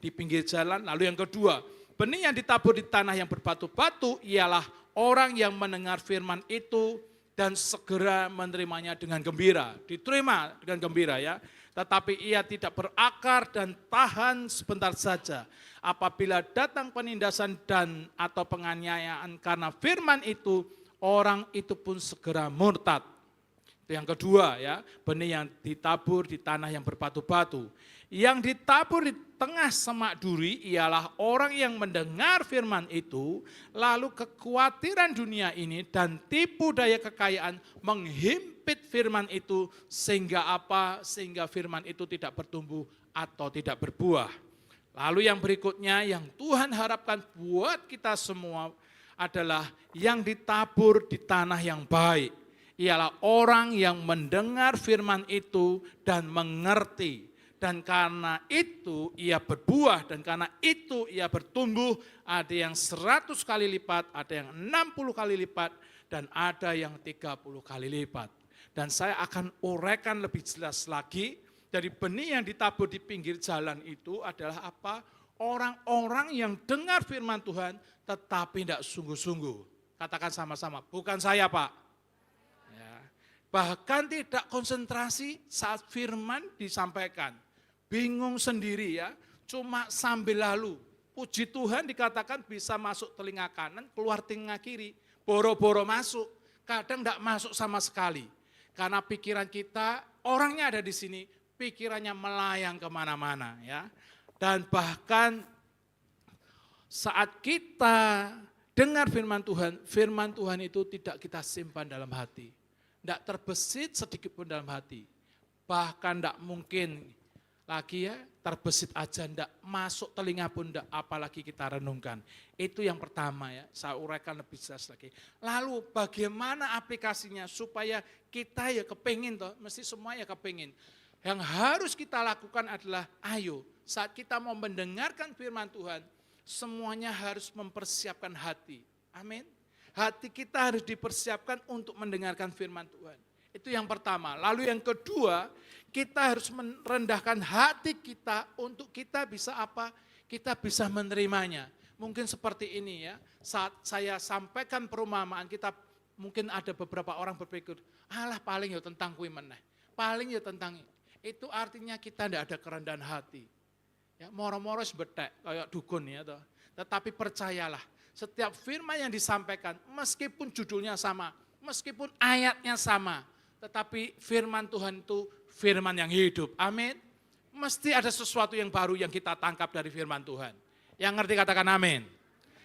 di pinggir jalan. Lalu yang kedua, benih yang ditabur di tanah yang berbatu-batu ialah orang yang mendengar firman itu dan segera menerimanya dengan gembira. Diterima dengan gembira ya. Tetapi ia tidak berakar dan tahan sebentar saja. Apabila datang penindasan dan atau penganiayaan karena firman itu, orang itu pun segera murtad. Itu yang kedua ya, benih yang ditabur di tanah yang berbatu-batu. Yang ditabur di tengah semak duri ialah orang yang mendengar firman itu, lalu kekhawatiran dunia ini dan tipu daya kekayaan menghimpit firman itu sehingga apa? Sehingga firman itu tidak bertumbuh atau tidak berbuah. Lalu yang berikutnya yang Tuhan harapkan buat kita semua adalah yang ditabur di tanah yang baik. Ialah orang yang mendengar firman itu dan mengerti. Dan karena itu ia berbuah, dan karena itu ia bertumbuh, ada yang 100 kali lipat, ada yang 60 kali lipat, dan ada yang 30 kali lipat. Dan saya akan uraikan lebih jelas lagi, dari benih yang ditabur di pinggir jalan itu adalah apa? Orang-orang yang dengar firman Tuhan, tetapi tidak sungguh-sungguh. Katakan sama-sama, bukan saya Pak. Ya. Bahkan tidak konsentrasi saat firman disampaikan. Bingung sendiri ya, cuma sambil lalu. Puji Tuhan dikatakan bisa masuk telinga kanan, keluar telinga kiri. Boro-boro masuk, kadang tidak masuk sama sekali. Karena pikiran kita, orangnya ada di sini, pikirannya melayang kemana-mana ya. Dan bahkan saat kita dengar firman Tuhan itu tidak kita simpan dalam hati. Tidak terbesit sedikit pun dalam hati. Bahkan tidak mungkin lagi ya, terbesit aja enggak, masuk telinga pun enggak, apalagi kita renungkan. Itu yang pertama ya, saya uraikan lebih jelas lagi. Lalu bagaimana aplikasinya supaya kita ya kepingin toh, mesti semua ya kepingin. Yang harus kita lakukan adalah, ayo saat kita mau mendengarkan firman Tuhan, semuanya harus mempersiapkan hati. Amin. Hati kita harus dipersiapkan untuk mendengarkan firman Tuhan. Itu yang pertama. Lalu yang kedua, kita harus merendahkan hati kita untuk kita bisa apa? Kita bisa menerimanya. Mungkin seperti ini ya, saat saya sampaikan perumpamaan kita, mungkin ada beberapa orang berpikir, alah paling ya tentang kui meneh, paling ya tentang itu artinya kita tidak ada kerendahan hati. Ya, moro-moro sebetek kayak dukun ya toh. Tetapi percayalah, setiap firman yang disampaikan, meskipun judulnya sama, meskipun ayatnya sama, tetapi firman Tuhan itu firman yang hidup. Amin. Mesti ada sesuatu yang baru yang kita tangkap dari firman Tuhan. Yang ngerti katakan amin.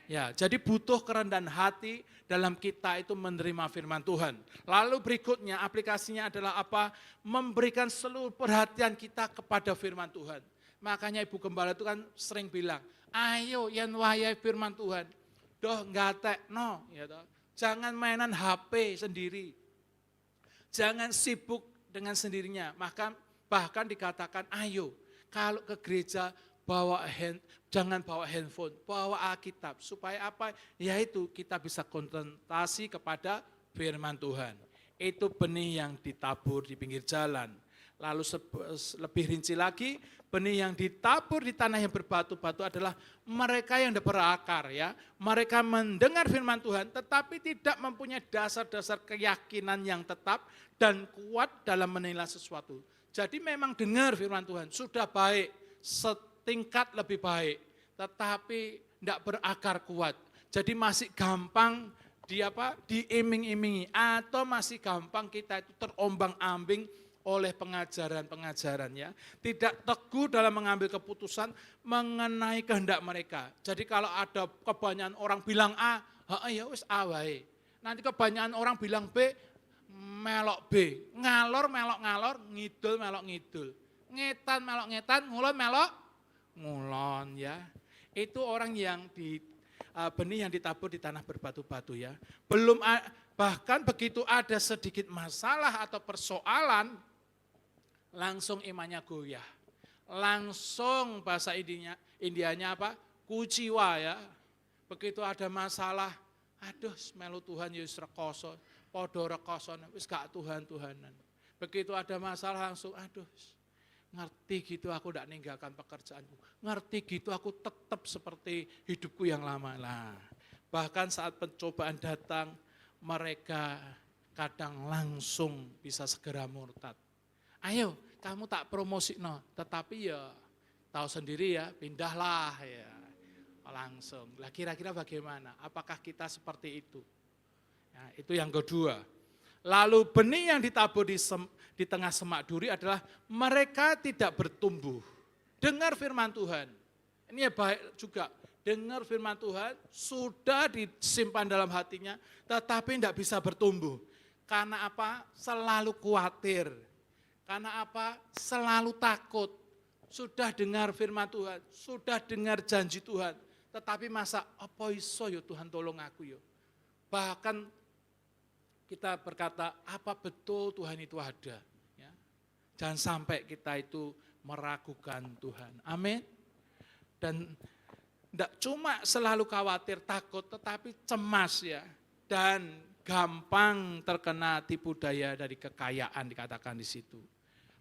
Ya, jadi butuh kerendahan hati dalam kita itu menerima firman Tuhan. Lalu berikutnya aplikasinya adalah apa? Memberikan seluruh perhatian kita kepada firman Tuhan. Makanya Ibu Gembala itu kan sering bilang, ayo yang wayai firman Tuhan. Doh ngatek no, ya toh. Jangan mainan HP sendiri. Jangan sibuk dengan sendirinya. Bahkan dikatakan, ayo kalau ke gereja jangan bawa handphone, bawa Alkitab. Supaya apa? Yaitu kita bisa konsentrasi kepada firman Tuhan. Itu benih yang ditabur di pinggir jalan. Lalu lebih rinci lagi, benih yang ditabur di tanah yang berbatu-batu adalah mereka yang berakar ya. Mereka mendengar firman Tuhan tetapi tidak mempunyai dasar-dasar keyakinan yang tetap dan kuat dalam menilai sesuatu. Jadi memang dengar firman Tuhan sudah baik, setingkat lebih baik, tetapi tidak berakar kuat. Jadi masih gampang diiming-imingi atau masih gampang kita itu terombang-ambing oleh pengajaran-pengajaran ya. Tidak teguh dalam mengambil keputusan mengenai kehendak mereka. Jadi kalau ada kebanyakan orang bilang A, ya wis A wae. Nanti kebanyakan orang bilang B, melok B. Ngalor melok ngalor, ngidul melok ngidul. Ngetan melok ngetan, ngulon melok ngulon ya. Itu orang yang benih yang ditabur di tanah berbatu-batu ya. Bahkan begitu ada sedikit masalah atau persoalan, langsung imannya goyah. Langsung bahasa Indianya apa? Kuciwa ya. Begitu ada masalah, aduh melu Tuhan Yesus rekoso, podo rekoso, wis gak Tuhan-Tuhanan. Begitu ada masalah langsung, aduh ngerti gitu aku tidak meninggalkan pekerjaanku, ngerti gitu aku tetap seperti hidupku yang lama. Nah, bahkan saat pencobaan datang, mereka kadang langsung bisa segera murtad. Ayo, kamu tak promosi, no, tetapi ya tahu sendiri ya, pindahlah ya, langsung. Lah kira-kira bagaimana? Apakah kita seperti itu? Ya, itu yang kedua. Lalu benih yang ditabur di tengah semak duri adalah mereka tidak bertumbuh. Dengar firman Tuhan. Ini ya baik juga. Dengar firman Tuhan, sudah disimpan dalam hatinya, tetapi tidak bisa bertumbuh. Karena apa? Selalu khawatir. Karena apa? Selalu takut. Sudah dengar firman Tuhan, sudah dengar janji Tuhan. Tetapi masa, apa iso yo Tuhan tolong aku yo. Bahkan kita berkata, apa betul Tuhan itu ada? Ya. Jangan sampai kita itu meragukan Tuhan. Amin. Dan tidak cuma selalu khawatir, takut, tetapi cemas ya. Dan gampang terkena tipu daya dari kekayaan dikatakan di situ.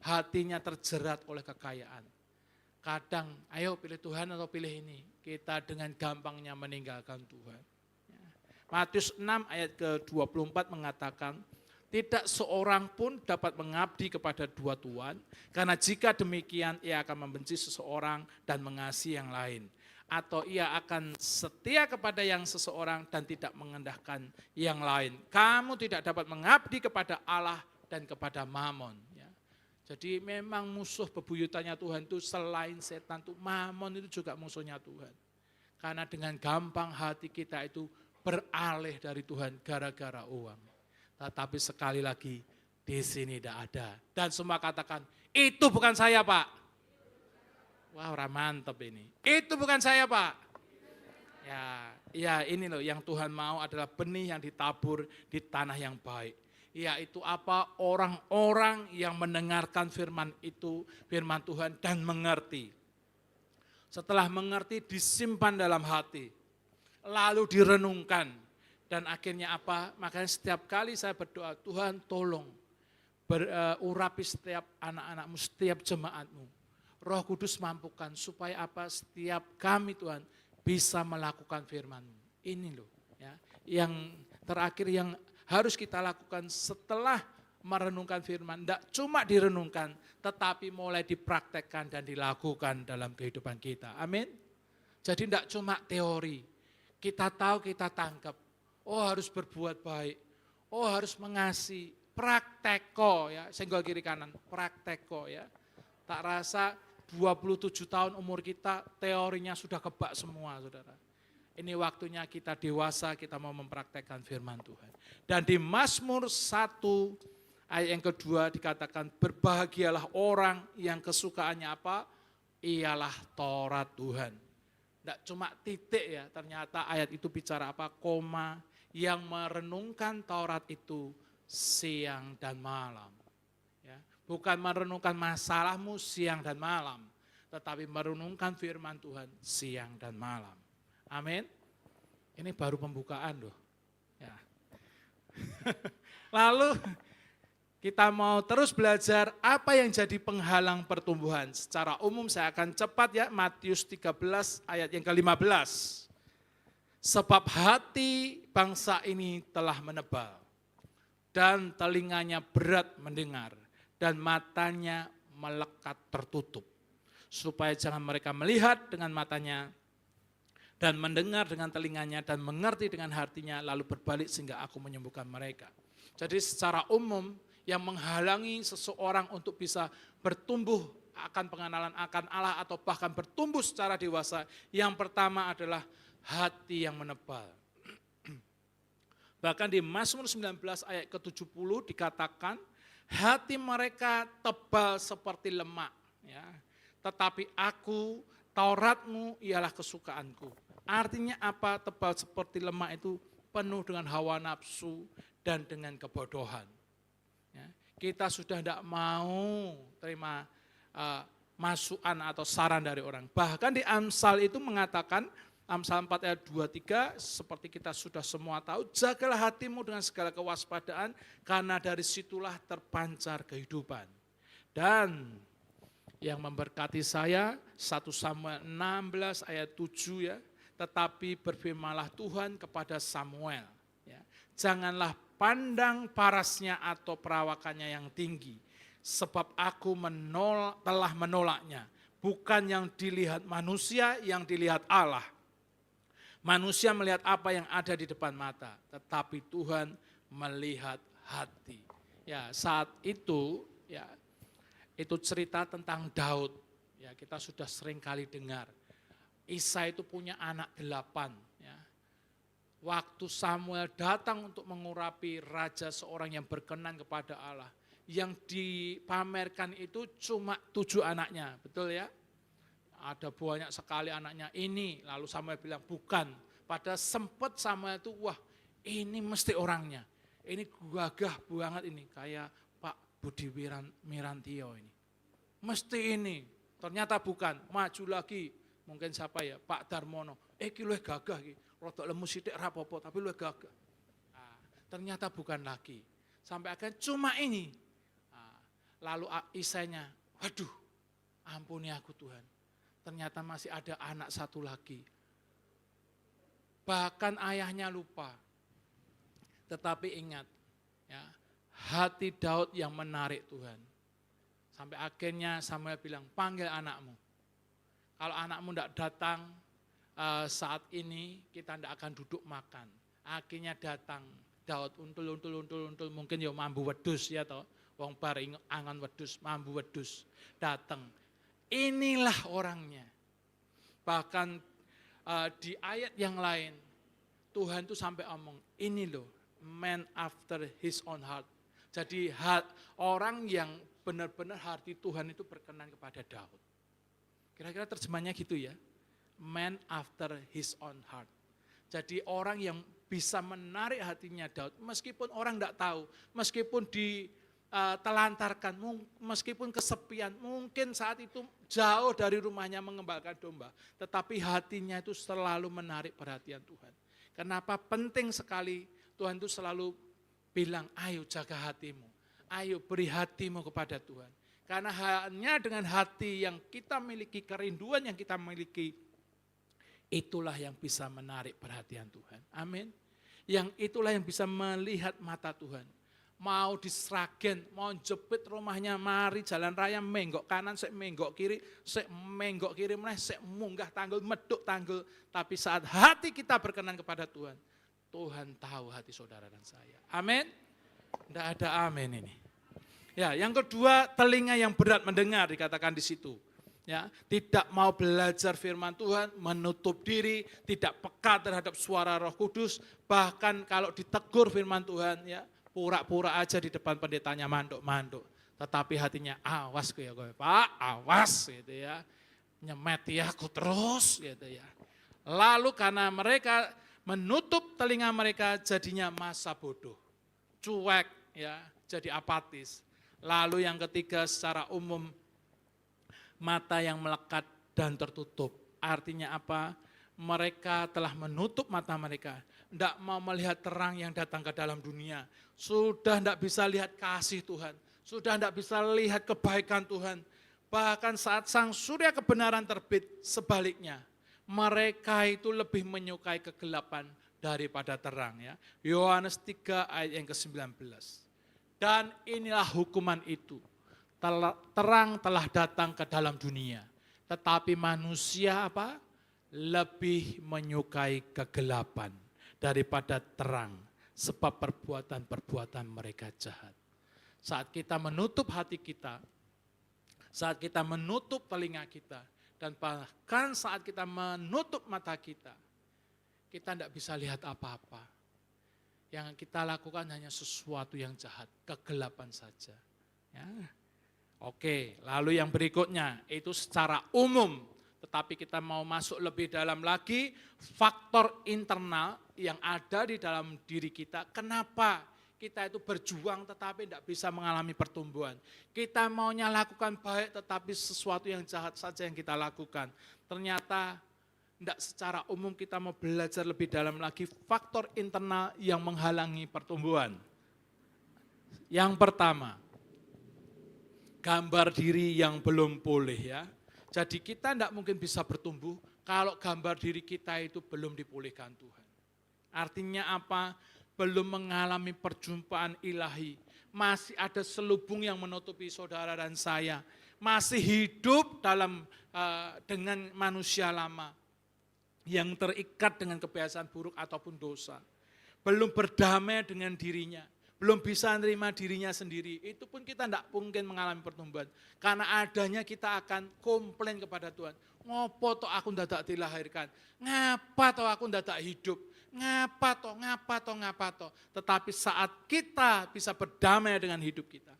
Hatinya terjerat oleh kekayaan. Kadang, ayo pilih Tuhan atau pilih ini. Kita dengan gampangnya meninggalkan Tuhan. Matius 6 ayat ke-24 mengatakan, tidak seorang pun dapat mengabdi kepada dua tuan, karena jika demikian ia akan membenci seseorang dan mengasihi yang lain. Atau ia akan setia kepada yang seseorang dan tidak mengendahkan yang lain. Kamu tidak dapat mengabdi kepada Allah dan kepada Mamon. Ya. Jadi memang musuh bebuyutannya Tuhan itu selain setan itu, Mamon itu juga musuhnya Tuhan. Karena dengan gampang hati kita itu beralih dari Tuhan gara-gara uang. Tetapi sekali lagi di sini tidak ada. Dan semua katakan, itu bukan saya Pak. Wah orang mantap ini. Itu bukan saya Pak. Ya ini loh yang Tuhan mau adalah benih yang ditabur di tanah yang baik. Yaitu apa? Orang-orang yang mendengarkan firman itu, firman Tuhan dan mengerti. Setelah mengerti disimpan dalam hati. Lalu direnungkan, dan akhirnya apa? Makanya setiap kali saya berdoa, Tuhan tolong urapi setiap anak-anakmu, setiap jemaatmu. Roh Kudus mampukan supaya apa? Setiap kami Tuhan bisa melakukan firman-Mu. Ini loh, ya, yang terakhir yang harus kita lakukan setelah merenungkan firman. Tidak cuma direnungkan, tetapi mulai dipraktekkan dan dilakukan dalam kehidupan kita. Amin. Jadi tidak cuma teori. Kita tahu, kita tangkap, oh harus berbuat baik, oh harus mengasihi, prakteko ya, senggol kiri kanan, prakteko ya. Tak rasa 27 tahun umur kita teorinya sudah kebak semua saudara. Ini waktunya kita dewasa, kita mau mempraktekkan firman Tuhan. Dan di Mazmur 1 ayat yang kedua dikatakan, berbahagialah orang yang kesukaannya apa? Ialah Taurat Tuhan. Tidak cuma titik ya, ternyata ayat itu bicara apa? Koma, yang merenungkan Taurat itu siang dan malam. Ya, bukan merenungkan masalahmu siang dan malam, tetapi merenungkan firman Tuhan siang dan malam. Amin. Ini baru pembukaan loh. Ya. Lalu kita mau terus belajar apa yang jadi penghalang pertumbuhan. Secara umum saya akan cepat ya, Matius 13 ayat yang ke-15. Sebab hati bangsa ini telah menebal, dan telinganya berat mendengar, dan matanya melekat tertutup. Supaya jangan mereka melihat dengan matanya, dan mendengar dengan telinganya, dan mengerti dengan hatinya, lalu berbalik sehingga aku menyembuhkan mereka. Jadi secara umum, yang menghalangi seseorang untuk bisa bertumbuh akan pengenalan akan Allah atau bahkan bertumbuh secara dewasa, yang pertama adalah hati yang menebal. Bahkan di Mazmur 19 ayat ke-70 dikatakan, hati mereka tebal seperti lemak, ya. Tetapi aku, Tauratmu ialah kesukaanku. Artinya apa? Tebal seperti lemak itu penuh dengan hawa nafsu dan dengan kebodohan. Kita sudah tidak mau terima masukan atau saran dari orang. Bahkan di Amsal itu mengatakan, Amsal 4 ayat 23, seperti kita sudah semua tahu, jagalah hatimu dengan segala kewaspadaan, karena dari situlah terpancar kehidupan. Dan yang memberkati saya, 1 Samuel 16 ayat 7 ya. Tetapi berfirmanlah Tuhan kepada Samuel, ya, janganlah pandang parasnya atau perawakannya yang tinggi, sebab aku telah menolaknya. Bukan yang dilihat manusia, yang dilihat Allah. Manusia melihat apa yang ada di depan mata, tetapi Tuhan melihat hati. Ya, saat itu ya, itu cerita tentang Daud. Ya, kita sudah sering kali dengar. Isai itu punya anak 8. Ya. Waktu Samuel datang untuk mengurapi raja seorang yang berkenan kepada Allah, yang dipamerkan itu cuma 7 anaknya, betul ya? Ada banyak sekali anaknya ini, lalu Samuel bilang bukan. Pada sempat Samuel itu, wah ini mesti orangnya. Ini gagah banget ini, kayak Pak Budi Mirantio ini. Mesti ini, ternyata bukan, maju lagi. Mungkin siapa ya, Pak Darmono. Ki luwih gagah ki, rodok lemu sithik rapopo tapi luwih gagah. Nah, ternyata bukan lagi. Sampai akhirnya cuma ini. Nah, lalu Isainya, waduh, ampuni aku Tuhan. Ternyata masih ada anak satu lagi. Bahkan ayahnya lupa. Tetapi ingat, ya, hati Daud yang menarik Tuhan. Sampai akhirnya Samuel bilang, panggil anakmu. Kalau anakmu tidak datang saat ini, kita tidak akan duduk makan. Akhirnya datang Daud, untul, mungkin ya mambu wedus ya toh. Wong bar angan wedus, mambu wedus. Datang. Inilah orangnya. Bahkan di ayat yang lain, Tuhan itu sampai omong, ini loh, man after his own heart. Jadi orang yang benar-benar hati Tuhan itu berkenan kepada Daud. Kira-kira terjemahnya gitu ya, man after his own heart. Jadi orang yang bisa menarik hatinya Daud, meskipun orang tidak tahu, meskipun ditelantarkan, meskipun kesepian, mungkin saat itu jauh dari rumahnya mengembalakan domba, tetapi hatinya itu selalu menarik perhatian Tuhan. Kenapa penting sekali Tuhan itu selalu bilang, ayo jaga hatimu, ayo beri hatimu kepada Tuhan. Karena hanya dengan hati yang kita miliki, kerinduan yang kita miliki, itulah yang bisa menarik perhatian Tuhan. Amin. Yang itulah yang bisa melihat mata Tuhan. Mau di Sragen, mau jepit rumahnya, mari jalan raya, menggok kanan, sek menggok kiri, sek munggah tanggul, meduk tanggul. Tapi saat hati kita berkenan kepada Tuhan, Tuhan tahu hati saudara dan saya. Amin. Tidak ada amin ini. Ya, yang kedua, telinga yang berat mendengar dikatakan di situ. Ya, tidak mau belajar firman Tuhan, menutup diri, tidak peka terhadap suara Roh Kudus, bahkan kalau ditegur firman Tuhan, ya pura-pura aja di depan pendetanya manduk-manduk. Tetapi hatinya, awas ya Pak, awas gitu ya. Nyemeti aku terus gitu ya. Lalu karena mereka menutup telinga mereka, jadinya masa bodoh. Cuek ya, jadi apatis. Lalu yang ketiga, secara umum mata yang melekat dan tertutup. Artinya apa? Mereka telah menutup mata mereka. Tidak mau melihat terang yang datang ke dalam dunia. Sudah tidak bisa lihat kasih Tuhan. Sudah tidak bisa lihat kebaikan Tuhan. Bahkan saat sang surya kebenaran terbit, sebaliknya. Mereka itu lebih menyukai kegelapan daripada terang. Ya. Yohanes 3 ayat yang ke-19. Dan inilah hukuman itu. Terang telah datang ke dalam dunia. Tetapi manusia apa? Lebih menyukai kegelapan daripada terang. Sebab perbuatan-perbuatan mereka jahat. Saat kita menutup hati kita, saat kita menutup telinga kita, dan bahkan saat kita menutup mata kita tidak bisa lihat apa-apa. Yang kita lakukan hanya sesuatu yang jahat, kegelapan saja. Ya. Oke, lalu yang berikutnya itu secara umum, tetapi kita mau masuk lebih dalam lagi, faktor internal yang ada di dalam diri kita. Kenapa kita itu berjuang tetapi tidak bisa mengalami pertumbuhan? Kita maunya lakukan baik tetapi sesuatu yang jahat saja yang kita lakukan. Ternyata tidak secara umum kita mau belajar lebih dalam lagi faktor internal yang menghalangi pertumbuhan. Yang pertama, gambar diri yang belum pulih ya. Jadi kita tidak mungkin bisa bertumbuh kalau gambar diri kita itu belum dipulihkan Tuhan. Artinya apa? Belum mengalami perjumpaan ilahi. Masih ada selubung yang menutupi saudara dan saya. Masih hidup dengan manusia lama yang terikat dengan kebiasaan buruk ataupun dosa. Belum berdamai dengan dirinya. Belum bisa menerima dirinya sendiri, itu pun kita tidak mungkin mengalami pertumbuhan. Karena adanya kita akan komplain kepada Tuhan. Ngopo toh aku ndadak dilahirkan? Ngapa toh aku ndadak hidup? Ngapa toh? Tetapi saat kita bisa berdamai dengan hidup kita,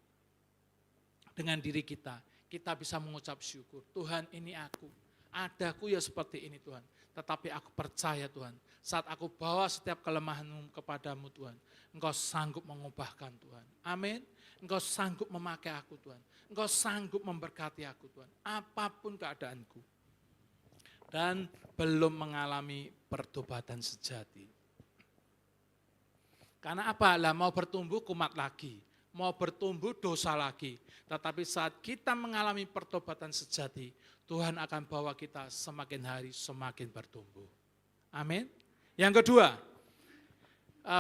dengan diri kita bisa mengucap syukur. Tuhan, ini aku. Adaku ya seperti ini Tuhan. Tetapi aku percaya Tuhan, saat aku bawa setiap kelemahanmu kepadamu Tuhan, Engkau sanggup mengubahkan Tuhan. Amin. Engkau sanggup memakai aku Tuhan. Engkau sanggup memberkati aku Tuhan. Apapun keadaanku. Dan belum mengalami pertobatan sejati. Karena apa? Lah mau bertumbuh kumat lagi. Mau bertumbuh dosa lagi. Tetapi saat kita mengalami pertobatan sejati, Tuhan akan bawa kita semakin hari semakin bertumbuh. Amin. Yang kedua,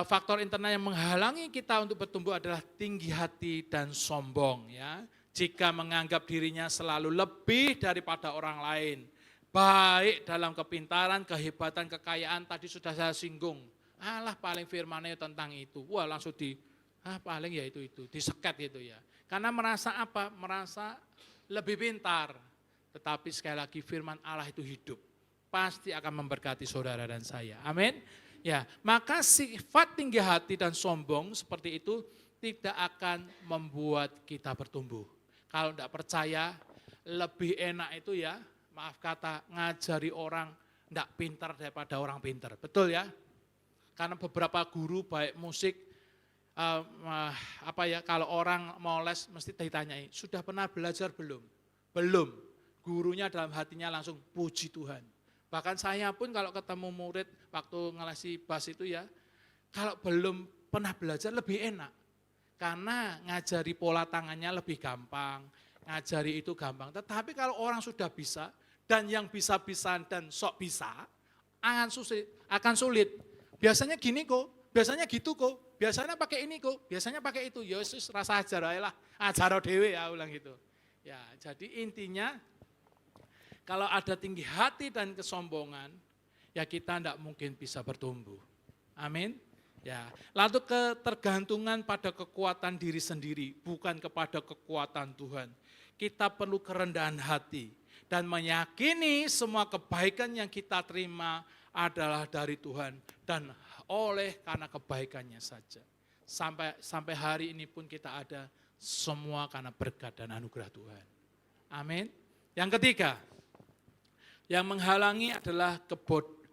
faktor internal yang menghalangi kita untuk bertumbuh adalah tinggi hati dan sombong. Ya. Jika menganggap dirinya selalu lebih daripada orang lain, baik dalam kepintaran, kehebatan, kekayaan, tadi sudah saya singgung. Alah paling firmannya tentang itu, wah langsung paling ya itu, diseket itu ya. Karena merasa apa? Merasa lebih pintar. Tetapi sekali lagi firman Allah itu hidup. Pasti akan memberkati saudara dan saya. Amin. Ya, maka sifat tinggi hati dan sombong seperti itu tidak akan membuat kita bertumbuh. Kalau tidak percaya, lebih enak itu ya, maaf kata, ngajari orang tidak pintar daripada orang pintar. Betul ya? Karena beberapa guru baik musik, kalau orang mau les mesti ditanyai, sudah pernah belajar belum? Belum. Gurunya dalam hatinya langsung puji Tuhan. Bahkan saya pun kalau ketemu murid waktu ngelesi bass itu ya, kalau belum pernah belajar lebih enak. Karena ngajari pola tangannya lebih gampang, ngajari itu gampang. Tetapi kalau orang sudah bisa, dan yang bisa-bisa dan sok bisa, akan sulit. Biasanya gini kok, biasanya gitu kok, biasanya pakai ini kok, biasanya pakai itu. Yesus rasa ajar lah, ajar dewe ya ulang gitu. Ya, jadi intinya kalau ada tinggi hati dan kesombongan, ya kita tidak mungkin bisa bertumbuh. Amin. Ya, lalu ketergantungan pada kekuatan diri sendiri, bukan kepada kekuatan Tuhan. Kita perlu kerendahan hati dan meyakini semua kebaikan yang kita terima adalah dari Tuhan dan karena kebaikannya saja. Sampai hari ini pun kita ada semua karena berkat dan anugerah Tuhan. Amin. Yang ketiga, yang menghalangi adalah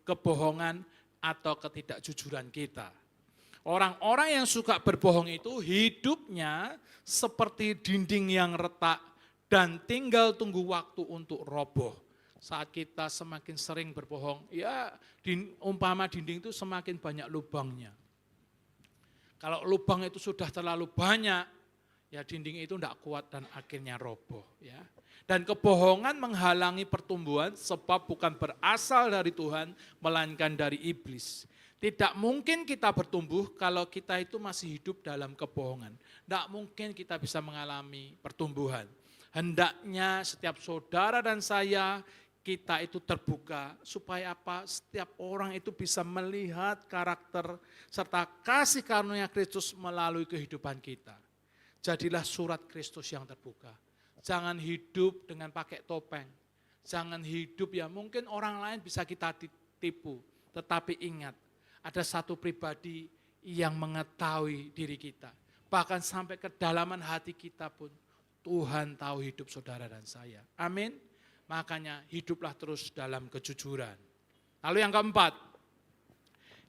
kebohongan atau ketidakjujuran kita. Orang-orang yang suka berbohong itu hidupnya seperti dinding yang retak dan tinggal tunggu waktu untuk roboh. Saat kita semakin sering berbohong, ya umpama dinding itu semakin banyak lubangnya. Kalau lubang itu sudah terlalu banyak, ya dinding itu tidak kuat dan akhirnya roboh. Ya. Dan kebohongan menghalangi pertumbuhan sebab bukan berasal dari Tuhan, melainkan dari iblis. Tidak mungkin kita bertumbuh kalau kita itu masih hidup dalam kebohongan. Tidak mungkin kita bisa mengalami pertumbuhan. Hendaknya setiap saudara dan saya, kita itu terbuka supaya apa? Setiap orang itu bisa melihat karakter serta kasih karunia Kristus melalui kehidupan kita. Jadilah surat Kristus yang terbuka. Jangan hidup dengan pakai topeng. Jangan hidup ya mungkin orang lain bisa kita tipu. Tetapi ingat, ada satu pribadi yang mengetahui diri kita. Bahkan sampai kedalaman hati kita pun Tuhan tahu hidup saudara dan saya. Amin. Makanya hiduplah terus dalam kejujuran. Lalu yang keempat,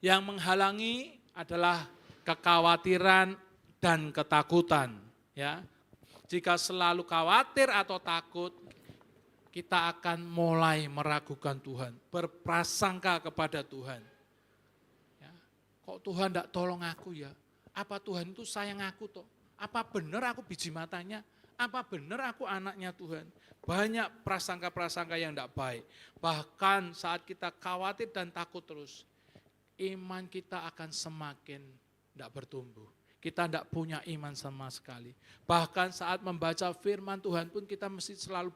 yang menghalangi adalah kekhawatiran dan ketakutan. Ya, jika selalu khawatir atau takut, kita akan mulai meragukan Tuhan, berprasangka kepada Tuhan. Ya, kok Tuhan tidak tolong aku ya? Apa Tuhan itu sayang aku toh? Apa benar aku biji matanya? Apa benar aku anaknya Tuhan? Banyak prasangka-prasangka yang tidak baik. Bahkan saat kita khawatir dan takut terus, iman kita akan semakin tidak bertumbuh. Kita tidak punya iman sama sekali. Bahkan saat membaca firman Tuhan pun kita mesti selalu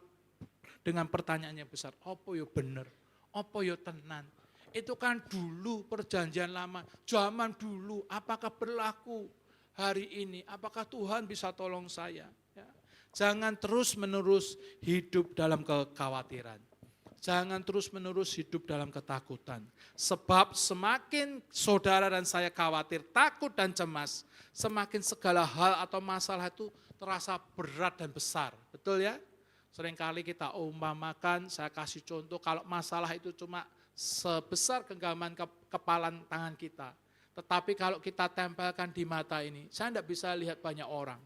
dengan pertanyaan yang besar. Apa yo bener? Apa yo tenan? Itu kan dulu perjanjian lama, zaman dulu. Apakah berlaku hari ini? Apakah Tuhan bisa tolong saya? Ya. Jangan terus-menerus hidup dalam kekhawatiran. Jangan terus-menerus hidup dalam ketakutan. Sebab semakin saudara dan saya khawatir, takut dan cemas, semakin segala hal atau masalah itu terasa berat dan besar. Betul ya? Seringkali kita umpamakan, saya kasih contoh, kalau masalah itu cuma sebesar genggaman kepalan tangan kita. Tetapi kalau kita tempelkan di mata ini, saya tidak bisa lihat banyak orang.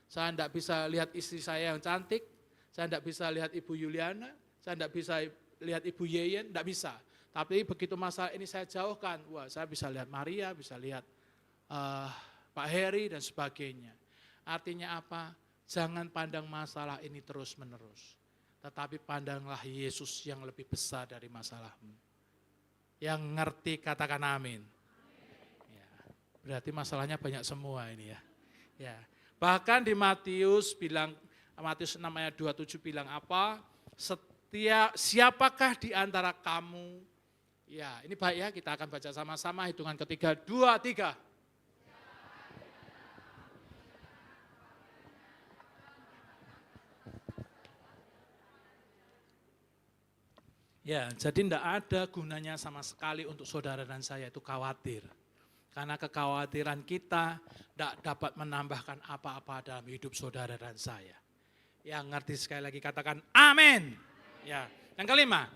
Saya tidak bisa lihat istri saya yang cantik, saya tidak bisa lihat Ibu Yuliana, saya tidak bisa lihat Ibu Yeyen, tidak bisa. Tapi begitu masalah ini saya jauhkan, wah saya bisa lihat Maria, bisa lihat Pak Heri dan sebagainya. Artinya apa? Jangan pandang masalah ini terus menerus. Tetapi pandanglah Yesus yang lebih besar dari masalahmu. Yang ngerti katakan amin. Ya, berarti masalahnya banyak semua ini ya. Ya. Bahkan di Matius 6 ayat 27 bilang apa? Siapakah di antara kamu? Ya, ini baik ya, kita akan baca sama-sama hitungan ketiga, 2, 3. Ya, jadi tidak ada gunanya sama sekali untuk saudara dan saya itu khawatir. Karena kekhawatiran kita tidak dapat menambahkan apa-apa dalam hidup saudara dan saya. Yang ngerti sekali lagi katakan amin. Ya, yang kelima,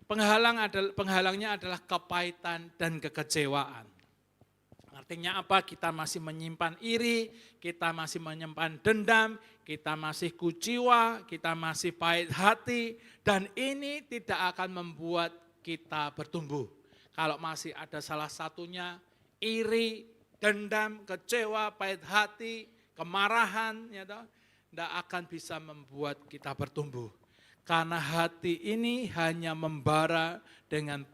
penghalangnya adalah kepahitan dan kekecewaan. Artinya apa? Kita masih menyimpan iri, kita masih menyimpan dendam, kita masih kuciwa, kita masih pahit hati, dan ini tidak akan membuat kita bertumbuh. Kalau masih ada salah satunya, iri, dendam, kecewa, pahit hati, kemarahan, ya toh, tidak akan bisa membuat kita bertumbuh. Karena hati ini hanya membara dengan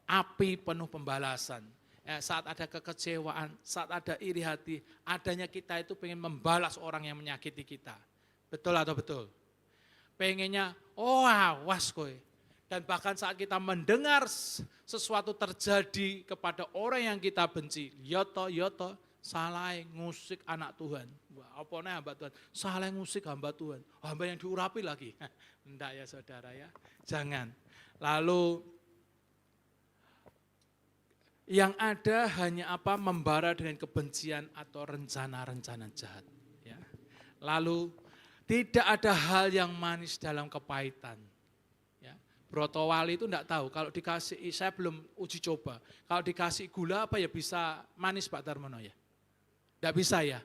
api penuh pembalasan. Ya, saat ada kekecewaan, saat ada iri hati, adanya kita itu pengen membalas orang yang menyakiti kita. Betul atau betul? Pengennya, oh awas kowe. Dan bahkan saat kita mendengar sesuatu terjadi kepada orang yang kita benci, yoto, salah ngusik anak Tuhan. Wah, apa nih hamba Tuhan? Salah ngusik hamba Tuhan. Hamba yang diurapi lagi. Enggak ya saudara ya, jangan. Lalu yang ada hanya apa? Membara dengan kebencian atau rencana-rencana jahat. Ya. Lalu tidak ada hal yang manis dalam kepahitan. Ya. Broto Wali itu enggak tahu, kalau dikasih, saya belum uji coba, kalau dikasih gula apa ya bisa manis Pak Darmono ya? Enggak bisa ya?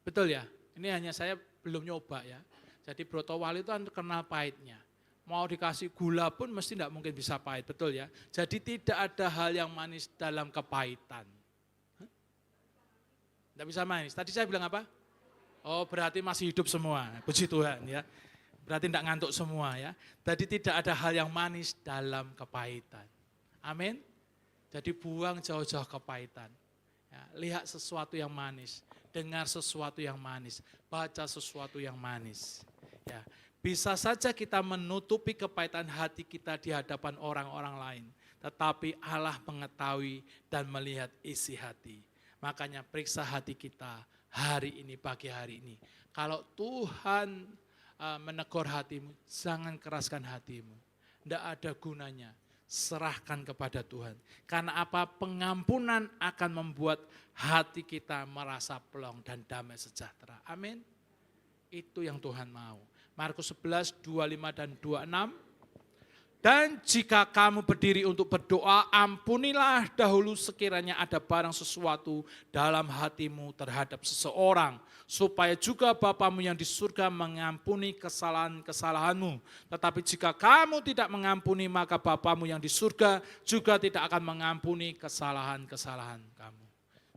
Betul ya? Ini hanya saya belum nyoba ya. Jadi Broto Wali itu kan kenal pahitnya. Mau dikasih gula pun mesti tidak mungkin bisa pahit, betul ya? Jadi tidak ada hal yang manis dalam kepahitan. Tidak bisa manis. Tadi saya bilang apa? Oh berarti masih hidup semua, puji Tuhan ya. Berarti tidak ngantuk semua ya. Jadi tidak ada hal yang manis dalam kepahitan. Amin. Jadi buang jauh-jauh kepahitan. Ya, lihat sesuatu yang manis, dengar sesuatu yang manis, baca sesuatu yang manis. Ya. Bisa saja kita menutupi kepahitan hati kita di hadapan orang-orang lain. Tetapi Allah mengetahui dan melihat isi hati. Makanya periksa hati kita hari ini, pagi hari ini. Kalau Tuhan menegur hatimu, jangan keraskan hatimu. Tidak ada gunanya, serahkan kepada Tuhan. Karena apa? Pengampunan akan membuat hati kita merasa plong dan damai sejahtera. Amin. Itu yang Tuhan mau. Markus 11, 25 dan 26. Dan jika kamu berdiri untuk berdoa, ampunilah dahulu sekiranya ada barang sesuatu dalam hatimu terhadap seseorang, supaya juga Bapamu yang di surga mengampuni kesalahan-kesalahanmu. Tetapi jika kamu tidak mengampuni, maka Bapamu yang di surga juga tidak akan mengampuni kesalahan-kesalahan kamu.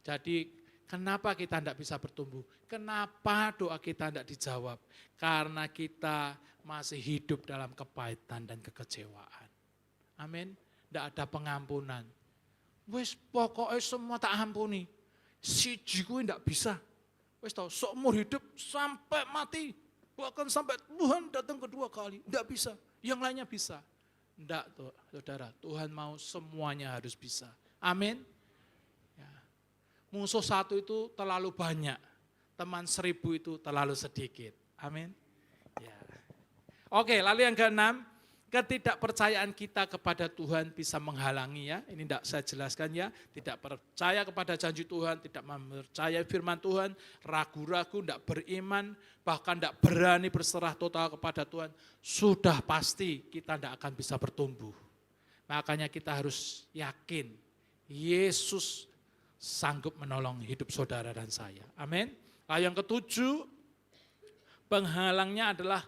Jadi Kenapa kita tidak bisa bertumbuh? Kenapa doa kita tidak dijawab? Karena kita masih hidup dalam kepahitan dan kekecewaan. Amin. Tidak ada pengampunan. Wis pokoknya semua tak ampuni. Siji kuwi tidak bisa. Wis tahu, seumur hidup sampai mati. Bahkan sampai Tuhan datang kedua kali. Tidak bisa. Yang lainnya bisa. Tidak, saudara. Tuhan mau semuanya harus bisa. Amin. Musuh satu itu terlalu banyak, teman 1000 itu terlalu sedikit. Amin. Ya. Oke, lalu yang keenam, ketidakpercayaan kita kepada Tuhan bisa menghalangi ya. Ini tidak saya jelaskan ya. Tidak percaya kepada janji Tuhan, tidak mempercaya firman Tuhan, ragu-ragu, tidak beriman, bahkan tidak berani berserah total kepada Tuhan. Sudah pasti kita tidak akan bisa bertumbuh. Makanya kita harus yakin, Yesus sanggup menolong hidup saudara dan saya. Amin. Lalu yang ketujuh, penghalangnya adalah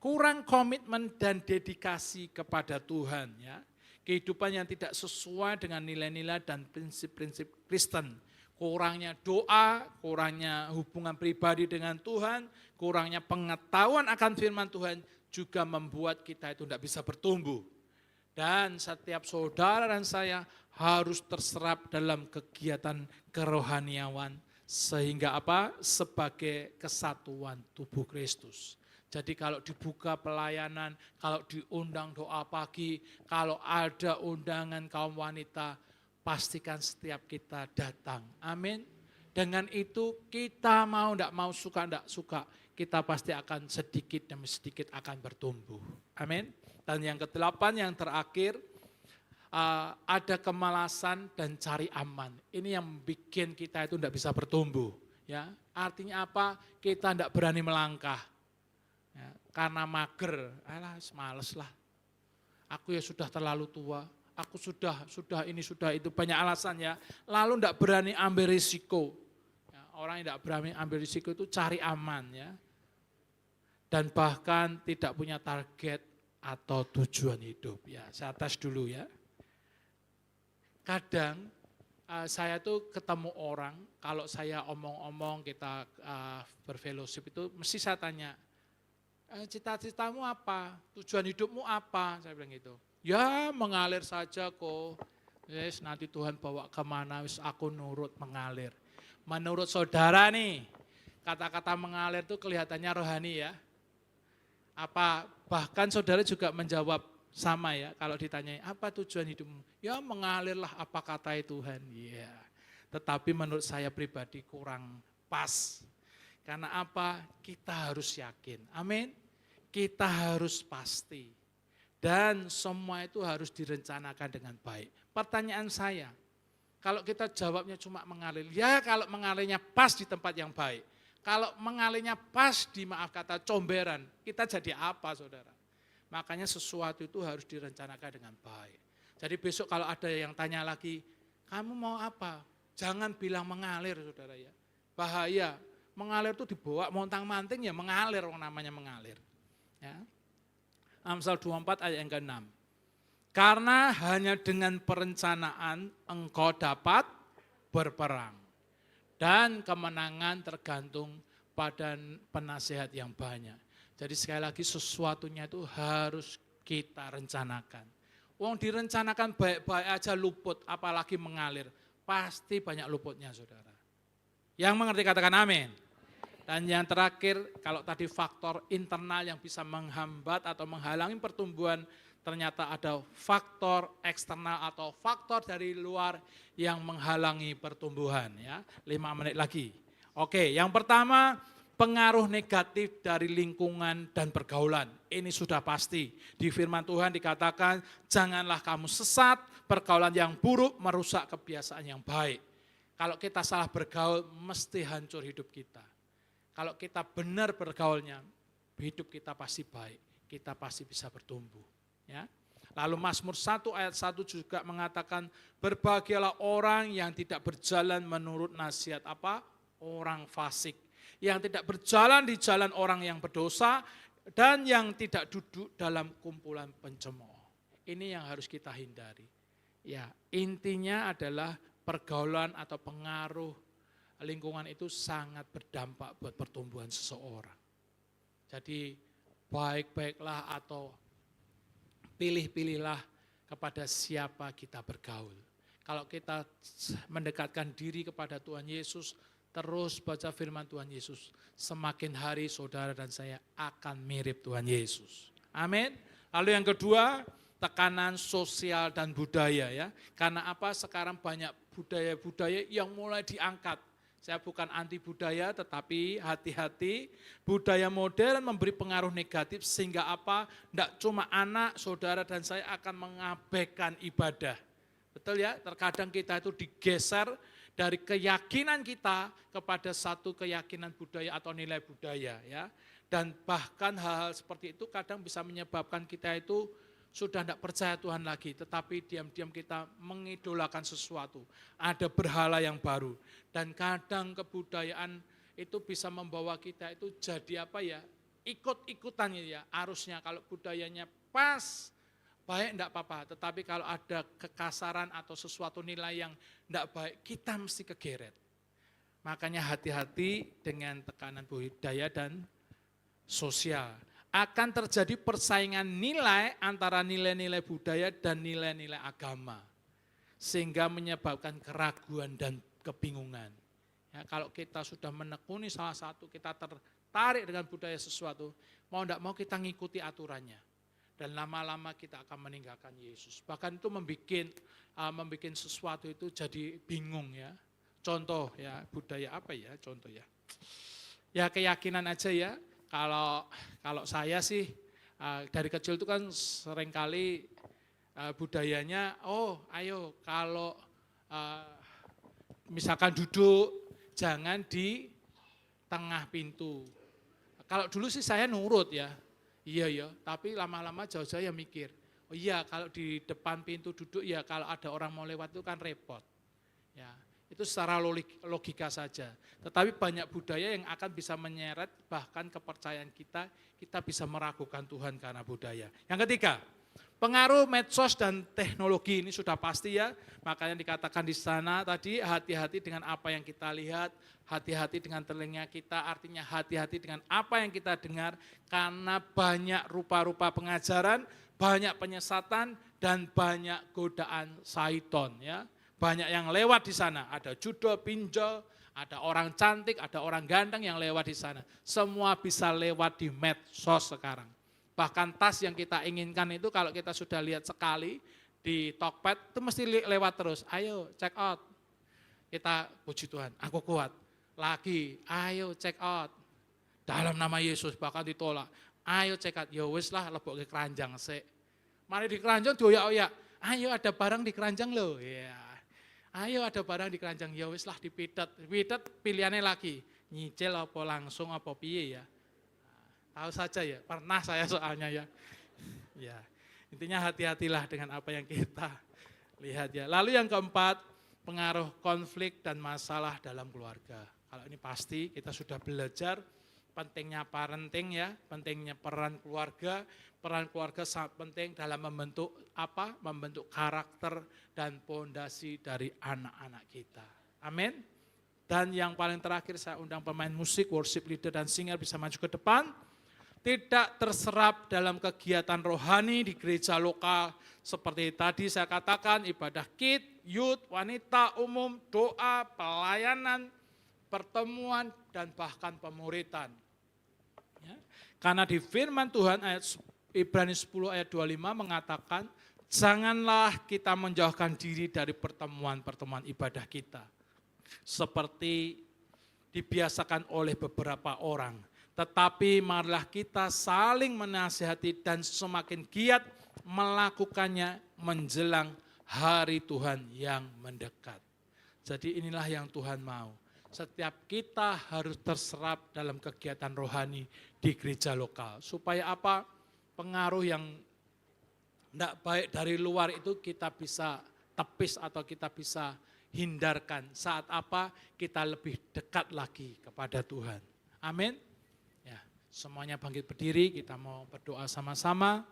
kurang komitmen dan dedikasi kepada Tuhan. Ya. Kehidupan yang tidak sesuai dengan nilai-nilai dan prinsip-prinsip Kristen. Kurangnya doa, kurangnya hubungan pribadi dengan Tuhan, kurangnya pengetahuan akan firman Tuhan juga membuat kita itu tidak bisa bertumbuh. Dan setiap saudara dan saya harus terserap dalam kegiatan kerohaniawan sehingga apa? Sebagai kesatuan tubuh Kristus. Jadi kalau dibuka pelayanan, kalau diundang doa pagi, kalau ada undangan kaum wanita, pastikan setiap kita datang. Amin. Dengan itu kita mau tidak mau, suka tidak suka, kita pasti akan sedikit demi sedikit akan bertumbuh. Amin. Dan yang ke-8 yang terakhir, ada kemalasan dan cari aman. Ini yang bikin kita itu tidak bisa bertumbuh. Ya, artinya apa? Kita tidak berani melangkah. Ya, karena mager, males lah. Aku ya sudah terlalu tua, aku sudah ini, sudah itu, banyak alasan ya. Lalu tidak berani ambil risiko. Ya, orang yang tidak berani ambil risiko itu cari aman ya. Dan bahkan tidak punya target atau tujuan hidup. Ya, saya tes dulu ya. Kadang saya tuh ketemu orang, kalau saya omong-omong kita berfellowship itu mesti saya tanya, cita-citamu apa? Tujuan hidupmu apa? Saya bilang gitu. Ya mengalir saja kok. Yes, nanti Tuhan bawa kemana, wis aku nurut mengalir. Menurut saudara nih, kata-kata mengalir itu kelihatannya rohani ya. Apa bahkan saudara juga menjawab sama ya, kalau ditanyai apa tujuan hidupmu? Ya mengalirlah apa kata Tuhan. Ya. Tetapi menurut saya pribadi kurang pas. Karena apa? Kita harus yakin. Amin. Kita harus pasti. Dan semua itu harus direncanakan dengan baik. Pertanyaan saya, kalau kita jawabnya cuma mengalir, ya kalau mengalirnya pas di tempat yang baik. Kalau mengalirnya pas di maaf kata comberan, kita jadi apa saudara? Makanya sesuatu itu harus direncanakan dengan baik. Jadi besok kalau ada yang tanya lagi, kamu mau apa? Jangan bilang mengalir saudara ya. Bahaya, mengalir itu dibawa montang-manting ya mengalir, orang namanya mengalir. Ya. Amsal 24 ayat yang ke-6. Karena hanya dengan perencanaan engkau dapat berperang. Dan kemenangan tergantung pada penasihat yang banyak. Jadi sekali lagi sesuatunya itu harus kita rencanakan. Wong direncanakan baik-baik aja luput, apalagi mengalir. Pasti banyak luputnya saudara. Yang mengerti katakan amin. Dan yang terakhir, kalau tadi faktor internal yang bisa menghambat atau menghalangi pertumbuhan, ternyata ada faktor eksternal atau faktor dari luar yang menghalangi pertumbuhan. Ya, 5 menit lagi. Oke, yang pertama pengaruh negatif dari lingkungan dan pergaulan. Ini sudah pasti. Di firman Tuhan dikatakan, janganlah kamu sesat, pergaulan yang buruk merusak kebiasaan yang baik. Kalau kita salah bergaul, mesti hancur hidup kita. Kalau kita benar bergaulnya, hidup kita pasti baik, kita pasti bisa bertumbuh. Ya. Lalu Mazmur 1 ayat 1 juga mengatakan, berbahagialah orang yang tidak berjalan menurut nasihat apa? Orang fasik. Yang tidak berjalan di jalan orang yang berdosa, dan yang tidak duduk dalam kumpulan pencemooh. Ini yang harus kita hindari. Ya, intinya adalah pergaulan atau pengaruh lingkungan itu sangat berdampak buat pertumbuhan seseorang. Jadi baik-baiklah atau pilih-pilihlah kepada siapa kita bergaul. Kalau kita mendekatkan diri kepada Tuhan Yesus, terus baca firman Tuhan Yesus, semakin hari saudara dan saya akan mirip Tuhan Yesus. Amin. Lalu yang kedua, tekanan sosial dan budaya ya. Karena apa? Sekarang banyak budaya-budaya yang mulai diangkat. Saya bukan anti budaya, tetapi hati-hati, budaya modern memberi pengaruh negatif sehingga apa? Tidak cuma anak, saudara dan saya akan mengabaikan ibadah. Betul ya? Terkadang kita itu digeser dari keyakinan kita kepada satu keyakinan budaya atau nilai budaya ya. Dan bahkan hal-hal seperti itu kadang bisa menyebabkan kita itu sudah tidak percaya Tuhan lagi, tetapi diam-diam kita mengidolakan sesuatu. Ada berhala yang baru. Dan kadang kebudayaan itu bisa membawa kita itu jadi apa ya, ikut-ikutan ya, arusnya. Kalau budayanya pas, baik tidak apa-apa. Tetapi kalau ada kekasaran atau sesuatu nilai yang tidak baik, kita mesti kegeret. Makanya hati-hati dengan tekanan budaya dan sosial. Akan terjadi persaingan nilai antara nilai-nilai budaya dan nilai-nilai agama. Sehingga menyebabkan keraguan dan kebingungan. Ya, kalau kita sudah menekuni salah satu, kita tertarik dengan budaya sesuatu, mau tidak mau kita ngikuti aturannya. Dan lama-lama kita akan meninggalkan Yesus. Bahkan itu membuat sesuatu itu jadi bingung ya. Contoh ya, budaya apa ya contoh ya. Ya keyakinan aja ya. Kalau saya sih dari kecil itu kan seringkali budayanya, ayo kalau misalkan duduk jangan di tengah pintu. Kalau dulu sih saya nurut ya, iya, tapi lama-lama jauh-jauh ya mikir, oh iya kalau di depan pintu duduk ya kalau ada orang mau lewat itu kan repot. Ya. Itu secara logika saja. Tetapi banyak budaya yang akan bisa menyeret bahkan kepercayaan kita bisa meragukan Tuhan karena budaya. Yang ketiga, pengaruh medsos dan teknologi ini sudah pasti ya. Makanya dikatakan di sana tadi hati-hati dengan apa yang kita lihat, hati-hati dengan telinga kita, artinya hati-hati dengan apa yang kita dengar karena banyak rupa-rupa pengajaran, banyak penyesatan dan banyak godaan syaiton ya. Banyak yang lewat di sana, ada judo, pinjol, ada orang cantik, ada orang ganteng yang lewat di sana. Semua bisa lewat di medsos sekarang. Bahkan tas yang kita inginkan itu kalau kita sudah lihat sekali di Tokped itu mesti lewat terus. Ayo check out. Kita puji Tuhan, aku kuat. Lagi, ayo check out. Dalam nama Yesus bahkan ditolak. Ayo check out, ya wis lah lebok ke keranjang sik. Mari di keranjang dioyak-oyak. Ayo ada barang di keranjang loh. Ya. Ayo ada barang di keranjang, ya wis lah dipitet pilihannya lagi, nyicil apa langsung apa piye ya. Tahu saja ya, pernah saya soalnya ya. Ya, intinya hati-hatilah dengan apa yang kita lihat ya. Lalu yang keempat, pengaruh konflik dan masalah dalam keluarga. Kalau ini pasti kita sudah belajar pentingnya parenting ya, pentingnya peran keluarga sangat penting dalam membentuk apa? Membentuk karakter dan pondasi dari anak-anak kita. Amin. Dan yang paling terakhir saya undang pemain musik, worship leader dan singer bisa maju ke depan. Tidak terserap dalam kegiatan rohani di gereja lokal seperti tadi saya katakan ibadah kid, youth, wanita umum, doa, pelayanan, pertemuan dan bahkan pemuritan. Ya. Karena di firman Tuhan ayat Ibrani 10 ayat 25 mengatakan, janganlah kita menjauhkan diri dari pertemuan-pertemuan ibadah kita. Seperti dibiasakan oleh beberapa orang. Tetapi marilah kita saling menasihati dan semakin giat melakukannya menjelang hari Tuhan yang mendekat. Jadi inilah yang Tuhan mau. Setiap kita harus terserap dalam kegiatan rohani di gereja lokal. Supaya apa? Pengaruh yang tidak baik dari luar itu kita bisa tepis atau kita bisa hindarkan. Saat apa? Kita lebih dekat lagi kepada Tuhan. Amin. Ya, semuanya bangkit berdiri, kita mau berdoa sama-sama.